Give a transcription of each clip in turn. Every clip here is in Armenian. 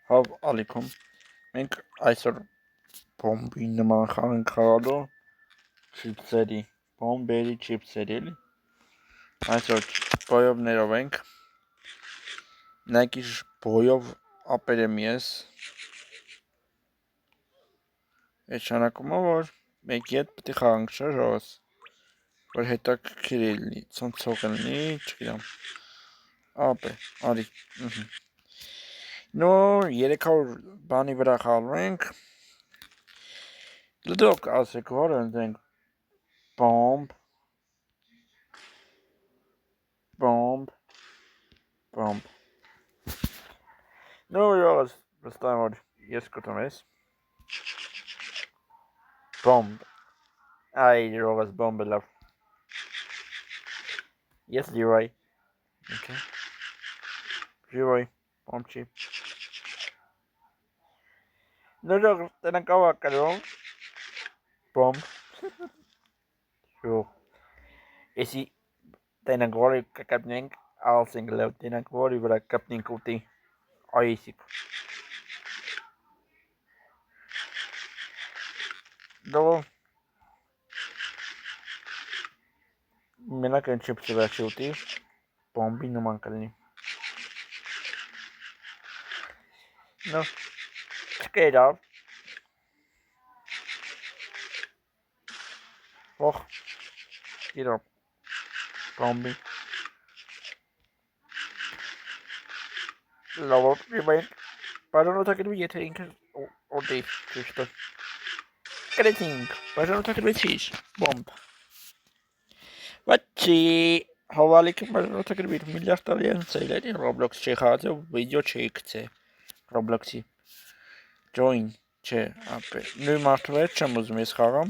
Հավ ալիքում, մենք այսօր բոմբի նման խաղենք խաղալու չիպսերի, բոմբերի չիպսերի էլի, այսօր բոյովներով ենք, նայք իշ բոյով ապեր եմ ես, այդ շանակումը, որ մեկի հետ պտի խաղանք չէ ժողս, որ հետաքրքիր լինի, ցնցող լինի, չգիտեմ, ապե, արի, նո 300 բանի վրա խաղալու ենք, լդոք ասեք, որ ընձենք bomb, no yours, վստահ որ ես կտում ես, bomb, այ yours bomb լավ, yes Leroy, okay, Leroy, bomb չի, no yours, տենանք ավակարում, bomb, շուղ, եսի տենանք որի կկապնենք, ալսինք լավ, տենանք որի վրա կապնենք ուտի, այիսիք, դով, մենակ են չիպսի վերջի ուտի, բոմբի նման կլինի, no, չկերավ, օխ, իրավ, բոմբի, լավով իվենք, բաժանոթակրվի եթե ինքը ուտի, ճիշտը, կրեցինք, բաժանոթակրվեցիր, բոմբ, վաչի, հովալիքը բաժանոթակրվիր, միլիարդ տալի են ծել էլի, Roblox չի խաղացե, վիդեո չի կցե, Roblox-ի, join, չէ, ապե, նույն մարդու հետ չեմ ուզում ես խաղամ,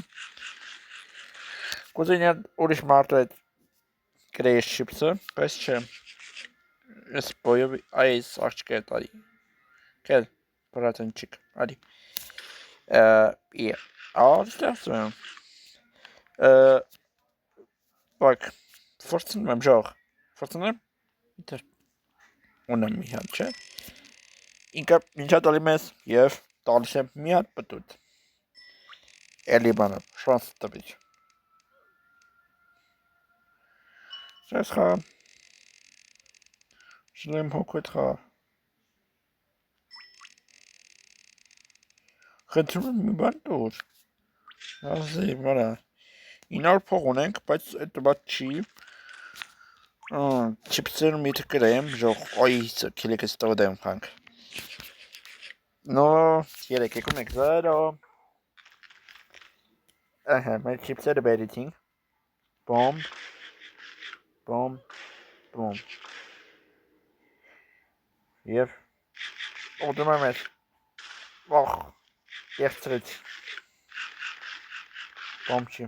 կուզենյա ուրիշ մարդու հետ գրեյս չիպսը, պես չէ, ես բոյով այս աղջկը հետ արի, կել, բրատենչիկ, արի, ստեղծում եմ, բակ, ֆորցնում եմ ժող, ֆորցնում եմ, իթր, ունեմ մի հատ, չէ, ինքը ինչա տալի մեզ և տալիս եմ մի հատ պտուտ, էլի բանը, շվանց տվիչ, ես խաղամ, շլեմ հոգու հետ խաղա, խնդրում եմ մի բան տուր, ասի, վարա, 900 փող ունենք, բայց այդ բատ չի, չիպսեր միթ կրեմ, ժող, այիսը, կիլեք ես տվդ եմ խանք, նո, երեք եկում եք 0, մեր չիպսերը բերիցինք, բոմբ, և, ուտում եմ ես, ոխ, երջրեց, բոմբ չի,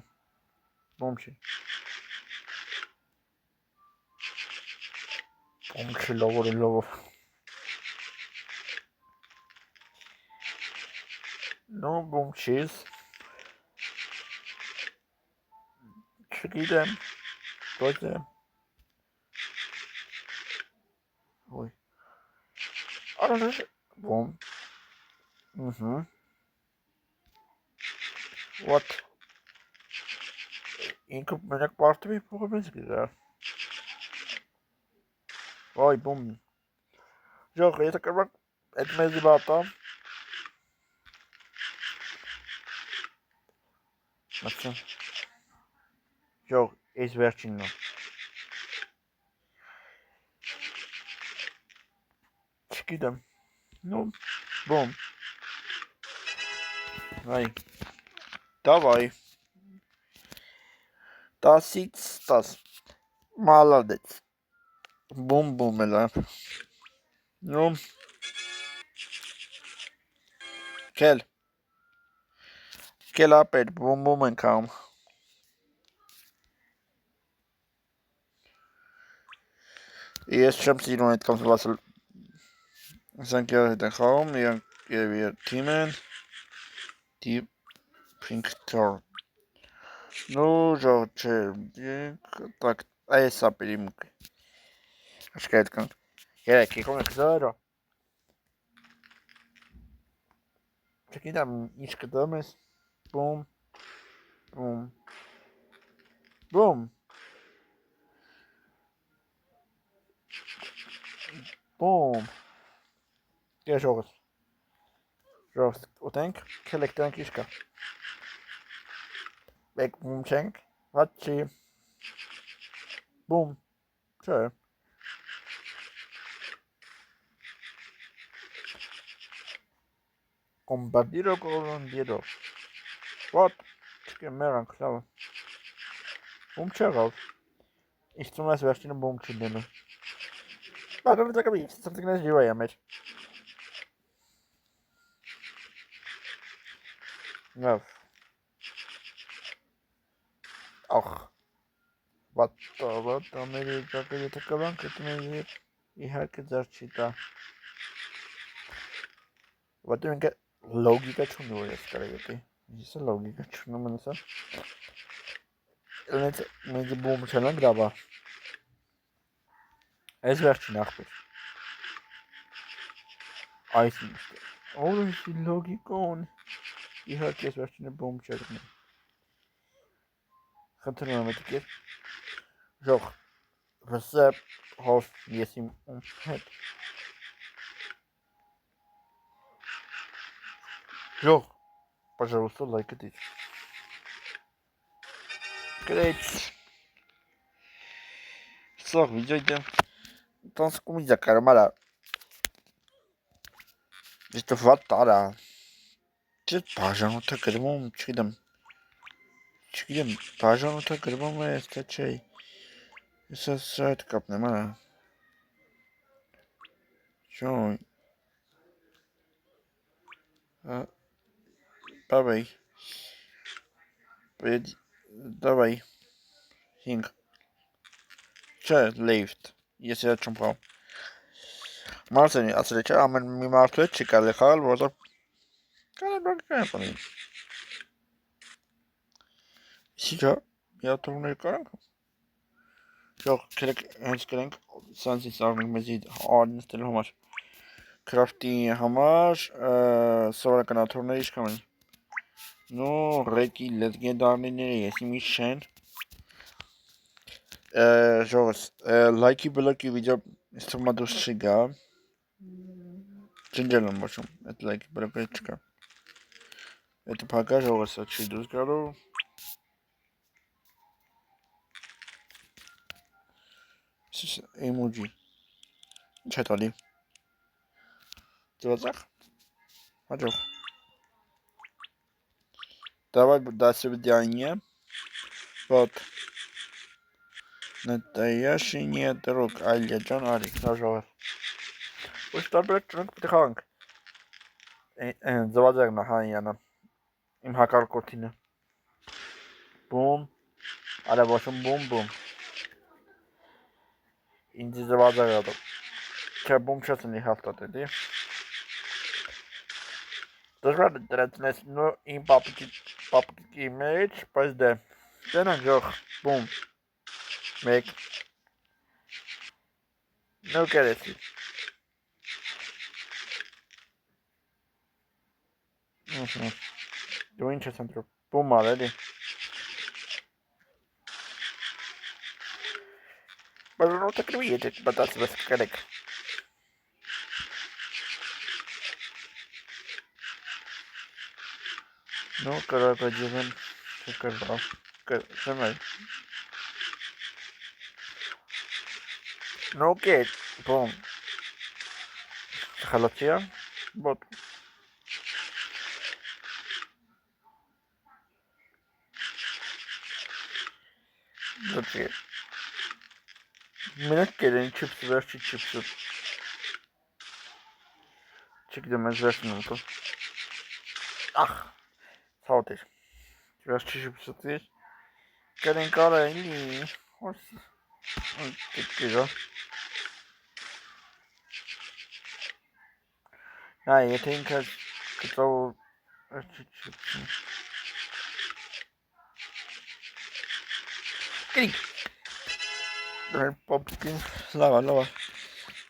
բոմբ չի լովոր, նո բոմբ չիզ, չգիտեմ, ոչ եմ, ոյ, արանր, բոմբ, what, ինքը մենակ պարտվի փողը մեզ գիրա, ոյ, բոմբ, ժող, եթե կրվակ, այդ մեզի բատա, մացա, ժող, ես վերջինն եմ, չգիտեմ, նո, բոմբ, այ, դավայ, 10-ից 10, մալադեց, բոմբ էլա, նո, կել ապեր, բոմբ ենք համ, ես չեմ սիրուն այդ կամ սլասել, սանք եղր հետ են խաղում, և թիմ են, Pinktor, նո ժող չէ, так, այս ապեր իմ, աշկա հետ կանք, երեք եկում եք 0, Չգիտեմ ինչ կդամ ես, բում, բում, բում, բում, կեր ժողս, ժողս, ուտենք, կելեք դրանք ինչ կա, մեկ բում չենք, վատ չի, բում, չէ, Compartiro colombiero. What? Չկեմ մեղանք, լավը։ Բում չեղավ։ Ինչ ծում ես վերջինը բում չդենը։ Բաղը վտակավի, սրտիկնես ժիվայ է մեր։ Լավ։ Ախ։ Վատ ամերիկակը եթե կվան կտում է իհարկե ձար չի տա։ Որտեղ ինքը լոգիկա չունի որ ես կարա ետի։ Իսկ լոգիկա չունում անսա։ Ինձ մեծ բում չանան գրաբա։ Այս վերջին ախպեր։ Այս ինստը։ Օրինքի լոգիկոն։ Իհարկե այս վերջինը բում չերնի։ Խնդրում եմ ետիքեր։ Ժող։ Ռսեպ հով ես իմ հետ։ Ժող։ Пожалуйста, лайк и Great. Все, видео идем. Entonces, como ya cámara. Esto fue atada. Че пожалуйста, грибом чидом. Чидом, пожалуйста, грибом это чей. Это сайт капне мана. Чё? Давай. Давай. Хинг. Че, лифт. Если я чем прав. Martin, ասել չէ, ամեն մի մարդու հետ չի կարելի խաղալ, որովհետև կարելի է բանի։ Սիջա, միաթորներ կարանք։ Ժող, կերեք հենց կրենք, սանցից արնենք մեզի արնստելու համար։ Քրաֆտի համար, սովորական աթորները իշքամ են։ Նո, ռեկի լեգենդարները ես իմի շեն։ Ժողս, լայքի բլոկի վիդեո ստումա դուս չի գա։ Ջնջել եմ ոչում, այդ լայքի բլոկը չկա։ Это пока ժողսը չի դուս գալու։ Emoji. Ինչ է տալի։ Ձվածախ։ Հաջող։ Давай до свидания. Вот. Настоящий не друг. Алья Джон Арик. Нажал. Уж տարբեր ճնք պետք է խաղանք։ Ձվածակն է հանյանը։ Իմ հակառակորդինը։ Բում։ Արա ոչմ բում բում։ Ինձ ձվածակը դու։ Չէ բում չցնի հաստատելի։ Դժվար է դրանից նո իմ պապիկի մեջ, բայց դե։ Դենան ժող բում։ Մեկ։ No կերեցի։ Դու ինչ ես ընտրում, բում ար էլի։ Բայց նոտ ակրվի եթե բատացվես կրեք։ No կարակաջևեն չկրվավ, չեմ այլ։ No կետ, բում։ Խալացիա, բոտ։ Դոչի։ Մենակ կերեն չիպս վերջի չիպսը։ Չգիտեմ ես վերջն ունտո։ Ախ, ցավոտ էր։ Վերջի չիպսը տիր։ Կերեն կարա էլի։ Հորսի։ Կերա։ Նայ, եթե ինքը կծով վերջի չիպսը։ Կրիկ։ Պապկին լավա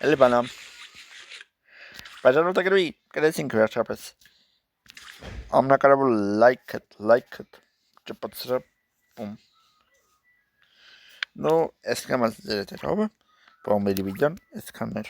էլի բանամ բայց անոտագրվի կրեցինք վերջապես ամնակարևոր լայքդ ճպցրապում։ Ну, այսքան մաս ձեր հետ հովը, բոմբերի վիդեոն այսքանն էր։